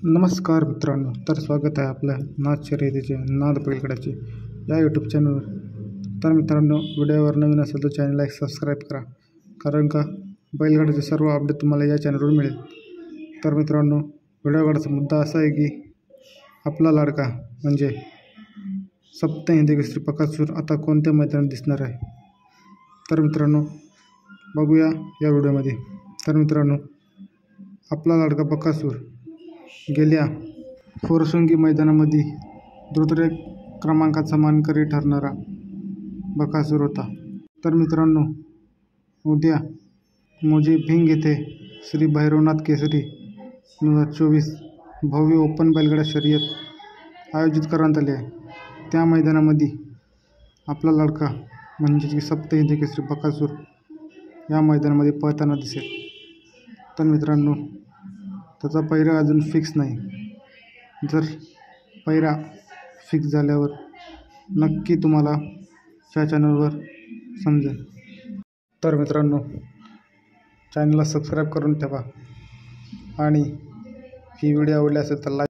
नमस्कार मित्रांनो, तर स्वागत आहे आपल्या नाद शर्यतीचे नाद बैलगाड्याचे या यूट्यूब चॅनलवर. तर मित्रांनो, व्हिडिओवर नवीन असेल तर चॅनलला एक सबस्क्राईब करा, कारण का बैलगाड्याचे सर्व अपडेट तुम्हाला या चॅनलवर मिळेल. तर मित्रांनो, व्हिडिओगाड्याचा मुद्दा असा आहे की आपला लाडका म्हणजे सप्तहिंदी केसरी बकासूर आता कोणत्या मैदानात दिसणार आहे. तर मित्रांनो, बघूया या व्हिडिओमध्ये. तर मित्रांनो, आपला लाडका बकासूर गेल्या फोरसुंगी मैदानामध्ये द्रुतरेख क्रमांकाचा मानकरी ठरणारा बकासूर होता. तर मित्रांनो, उद्या मोजे भिंग येथे श्री भैरवनाथ केसरी 2024 भव्य ओपन बैलगाडा शर्यत आयोजित करण्यात आली आहे. त्या मैदानामध्ये आपला लाडका म्हणजे की सप्तहिंदी केसरी बकासूर या मैदानामध्ये पळताना दिसेल. तर मित्रांनो, त्याचा पैरा अजून फिक्स नाही. जर पैरा फिक्स झाल्यावर नक्की तुम्हाला या चॅनलवर समजेल. तर मित्रांनो, चॅनलला सबस्क्राईब करून ठेवा आणि ही व्हिडिओ आवडली असेल तर लाईक